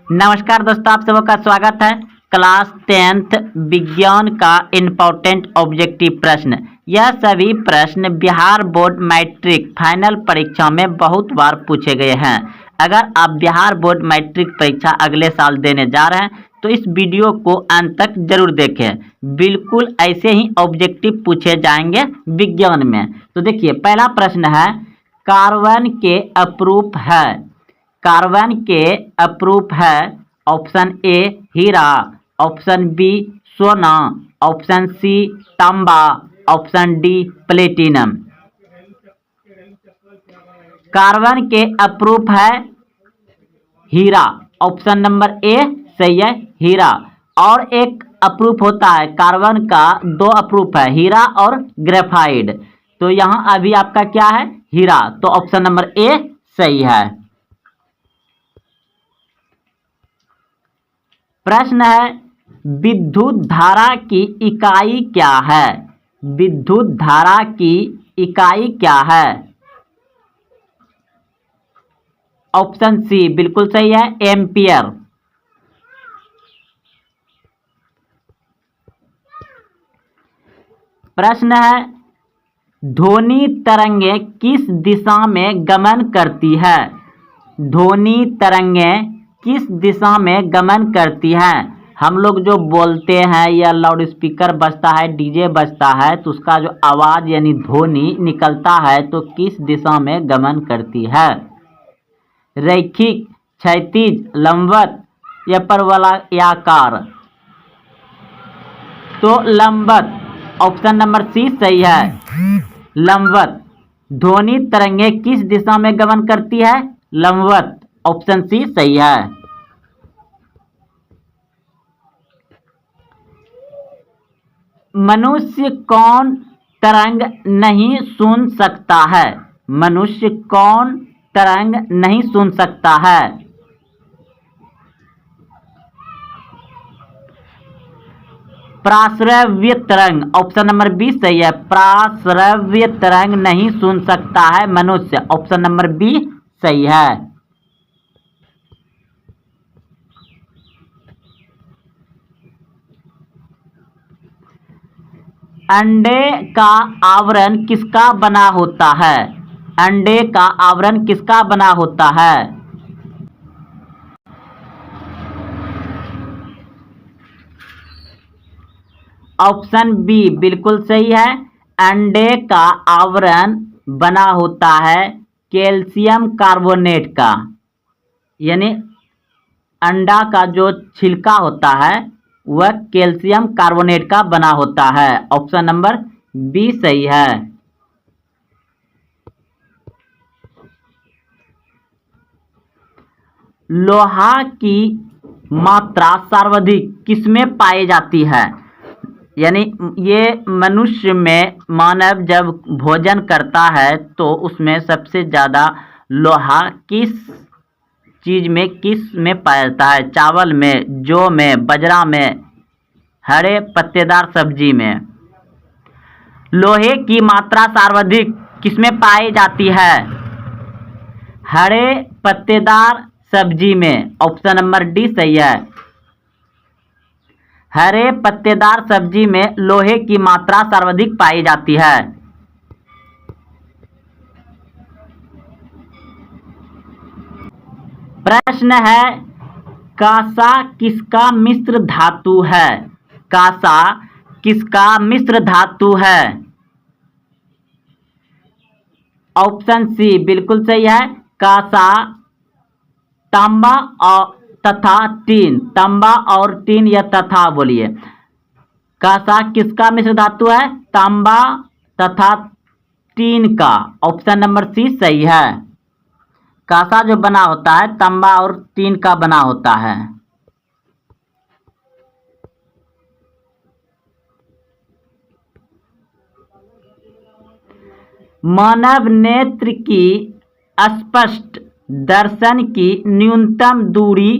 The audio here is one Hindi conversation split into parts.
नमस्कार दोस्तों, आप सबों का स्वागत है। क्लास 10th विज्ञान का इम्पोर्टेंट ऑब्जेक्टिव प्रश्न। यह सभी प्रश्न बिहार बोर्ड मैट्रिक फाइनल परीक्षा में बहुत बार पूछे गए हैं। अगर आप बिहार बोर्ड मैट्रिक परीक्षा अगले साल देने जा रहे हैं तो इस वीडियो को अंत तक जरूर देखें। बिल्कुल ऐसे ही ऑब्जेक्टिव पूछे जाएंगे विज्ञान में। तो देखिए, पहला प्रश्न है, कार्बन के अप्रूप है। कार्बन के अप्रूप है ऑप्शन ए हीरा, ऑप्शन बी सोना, ऑप्शन सी तांबा, ऑप्शन डी प्लेटिनम। कार्बन के अप्रूप है हीरा, ऑप्शन नंबर ए सही है, हीरा। और एक अप्रूप होता है कार्बन का, दो अप्रूप है, हीरा और ग्रेफाइट। तो यहाँ अभी आपका क्या है, हीरा, तो ऑप्शन नंबर ए सही है। प्रश्न है, विद्युत धारा की इकाई क्या है। विद्युत धारा की इकाई क्या है। ऑप्शन सी बिल्कुल सही है, एम्पियर। प्रश्न है, ध्वनि तरंगे किस दिशा में गमन करती है। ध्वनि तरंगे किस दिशा में गमन करती हैं। हम लोग जो बोलते हैं या लाउड स्पीकर बजता है, डीजे बजता है, तो उसका जो आवाज़ यानी ध्वनि निकलता है तो किस दिशा में गमन करती है। रैखिक, क्षैतिज, लंबवत या परवलयाकार। तो लंबवत, ऑप्शन नंबर सी सही है, लंबवत। ध्वनि तरंगे किस दिशा में गमन करती है, लंबवत, ऑप्शन सी सही है। मनुष्य कौन तरंग नहीं सुन सकता है। मनुष्य कौन तरंग नहीं सुन सकता है। प्राश्रव्य तरंग, ऑप्शन नंबर बी सही है, प्राश्रव्य तरंग नहीं सुन सकता है मनुष्य, ऑप्शन नंबर बी सही है। अंडे का आवरण किसका बना होता है। अंडे का आवरण किसका बना होता है। ऑप्शन बी बिल्कुल सही है, अंडे का आवरण बना होता है कैल्शियम कार्बोनेट का। यानी अंडा का जो छिलका होता है वह कैल्शियम कार्बोनेट का बना होता है, ऑप्शन नंबर बी सही है। लोहा की मात्रा सर्वाधिक किसमें पाई जाती है। यानी ये मनुष्य में, मानव जब भोजन करता है तो उसमें सबसे ज़्यादा लोहा किस चीज़ में, किस में पाया जाता है। चावल में, जौ में, बाजरा में, हरे पत्तेदार सब्जी में। लोहे की मात्रा सर्वाधिक किसमें पाई जाती है, हरे पत्तेदार सब्जी में, ऑप्शन नंबर डी सही है। हरे पत्तेदार सब्जी में लोहे की मात्रा सर्वाधिक पाई जाती है। प्रश्न है, कांसा किसका मिश्र धातु है। कांसा किसका मिश्र धातु है। ऑप्शन सी बिल्कुल सही है, कांसा, तांबा और तथा टीन। तांबा और टीन या तथा बोलिए। कांसा किसका मिश्र धातु है, तांबा तथा टीन का, ऑप्शन नंबर सी सही है। कांसा जो बना होता है तांबा और टीन का बना होता है। मानव नेत्र की स्पष्ट दर्शन की न्यूनतम दूरी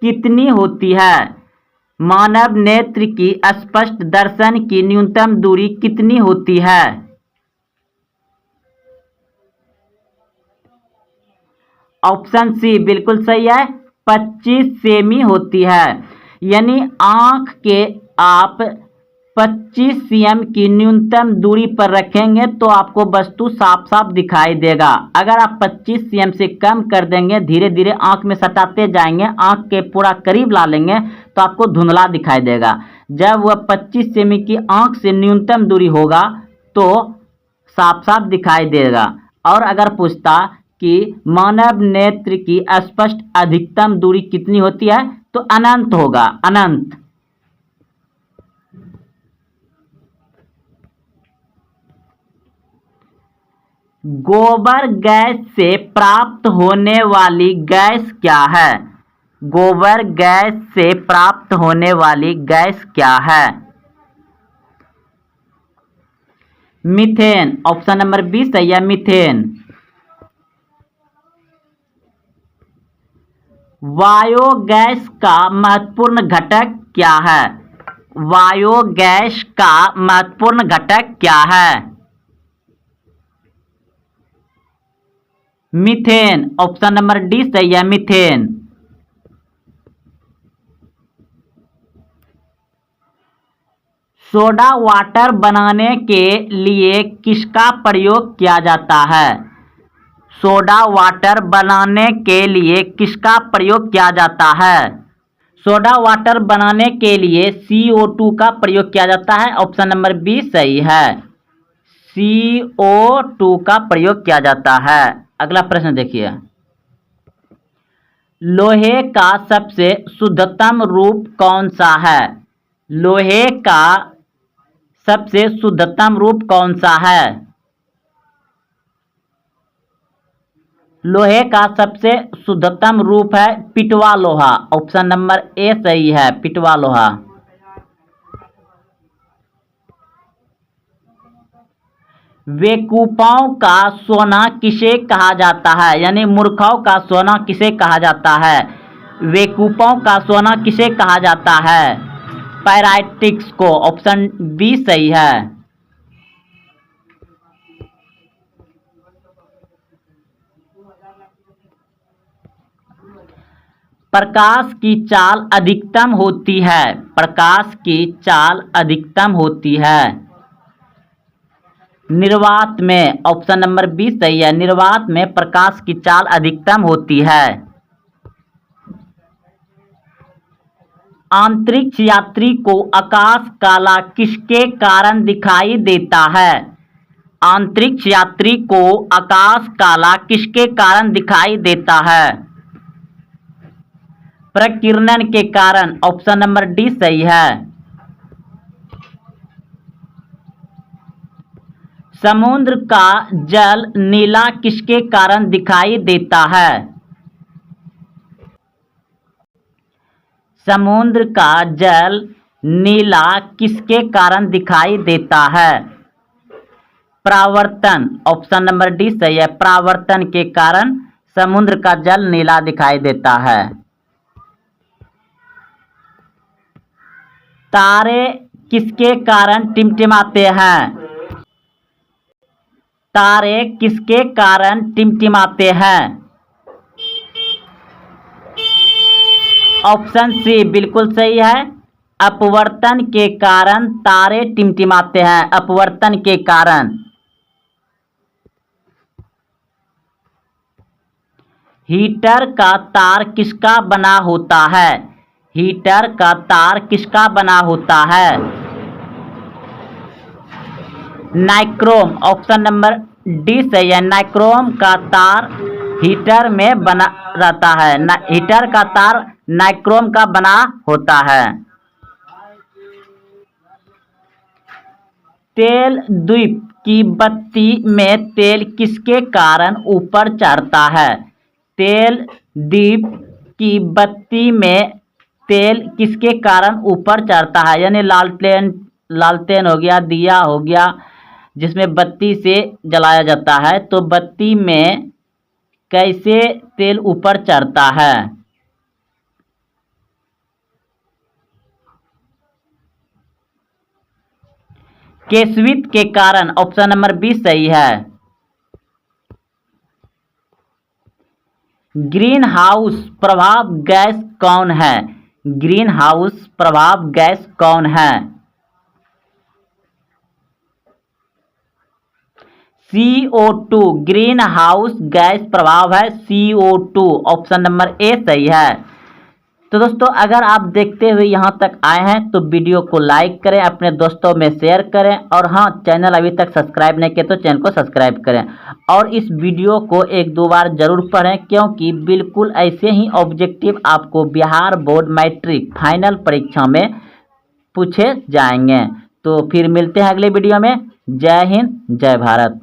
कितनी होती है। मानव नेत्र की स्पष्ट दर्शन की न्यूनतम दूरी कितनी होती है। ऑप्शन सी बिल्कुल सही है, 25 सेमी होती है। यानी आंख के आप 25 सीएम की न्यूनतम दूरी पर रखेंगे तो आपको वस्तु साफ साफ दिखाई देगा। अगर आप 25 सीएम से कम कर देंगे, धीरे धीरे आंख में सटाते जाएंगे, आंख के पूरा करीब ला लेंगे तो आपको धुंधला दिखाई देगा। जब वह 25 सेमी की आंख से न्यूनतम दूरी होगा तो साफ साफ दिखाई देगा। और अगर पूछता कि मानव नेत्र की स्पष्ट अधिकतम दूरी कितनी होती है तो अनंत होगा, अनंत। गोबर गैस से प्राप्त होने वाली गैस क्या है? गोबर गैस से प्राप्त होने वाली गैस क्या है? मीथेन। ऑप्शन नंबर 20 सही है, मीथेन। बायोगैस का महत्वपूर्ण घटक क्या है? बायोगैस का महत्वपूर्ण घटक क्या है? मीथेन। ऑप्शन नंबर डी सही है, मीथेन। सोडा वाटर बनाने के लिए किसका प्रयोग किया जाता है? सोडा वाटर बनाने के लिए किसका प्रयोग किया जाता है? सोडा वाटर बनाने के लिए CO2 का प्रयोग किया जाता है। ऑप्शन नंबर बी सही है, CO2 का प्रयोग किया जाता है। अगला प्रश्न देखिए, लोहे का सबसे शुद्धतम रूप कौन सा है? लोहे का सबसे शुद्धतम रूप कौन सा है? लोहे का सबसे शुद्धतम रूप है पिटवा लोहा। ऑप्शन नंबर ए सही है, पिटवा लोहा। बेवकूफों का सोना किसे कहा जाता है? यानी मूर्खों का सोना किसे कहा जाता है? बेवकूफों का सोना किसे कहा जाता है? पैराटिक्स को। ऑप्शन बी सही है। प्रकाश की चाल अधिकतम होती है। प्रकाश की चाल अधिकतम होती है निर्वात में। ऑप्शन नंबर बी सही है, निर्वात में प्रकाश की चाल अधिकतम होती है। अंतरिक्ष यात्री को आकाश काला किसके कारण दिखाई देता है? अंतरिक्ष यात्री को आकाश काला किसके कारण दिखाई देता है? प्रकीर्णन के कारण। ऑप्शन नंबर डी सही है। समुद्र का जल नीला किसके कारण दिखाई देता है? समुद्र का जल नीला किसके कारण दिखाई देता है? परावर्तन। ऑप्शन नंबर डी सही है, परावर्तन के कारण समुद्र का जल नीला दिखाई देता है। तारे किसके कारण टिमटिमाते हैं? तारे किसके कारण टिमटिमाते हैं? ऑप्शन सी बिल्कुल सही है, अपवर्तन के कारण तारे टिमटिमाते हैं, अपवर्तन के कारण। हीटर का तार किसका बना होता है? हीटर का तार किसका बना होता है? नाइक्रोम। ऑप्शन नंबर डी सही है, नाइक्रोम का तार हीटर में बना रहता है। हीटर का तार नाइक्रोम का बना होता है। तेल द्वीप की बत्ती में तेल किसके कारण ऊपर चढ़ता है? तेल द्वीप की बत्ती में तेल किसके कारण ऊपर चढ़ता है? यानी लालटेन, लालटेन हो गया, दिया हो गया, जिसमें बत्ती से जलाया जाता है, तो बत्ती में कैसे तेल ऊपर चढ़ता है? केशवित के कारण। ऑप्शन नंबर 20 सही है। ग्रीन हाउस प्रभाव गैस कौन है? ग्रीन हाउस प्रभाव गैस कौन है? CO2 ग्रीन हाउस गैस प्रभाव है CO2। ऑप्शन नंबर ए सही है। तो दोस्तों अगर आप देखते हुए यहाँ तक आए हैं तो वीडियो को लाइक करें, अपने दोस्तों में शेयर करें, और हाँ, चैनल अभी तक सब्सक्राइब नहीं किया तो चैनल को सब्सक्राइब करें और इस वीडियो को एक दो बार जरूर पढ़ें, क्योंकि बिल्कुल ऐसे ही ऑब्जेक्टिव आपको बिहार बोर्ड मैट्रिक फाइनल परीक्षा में पूछे जाएंगे। तो फिर मिलते हैं अगले वीडियो में। जय हिंद, जय भारत।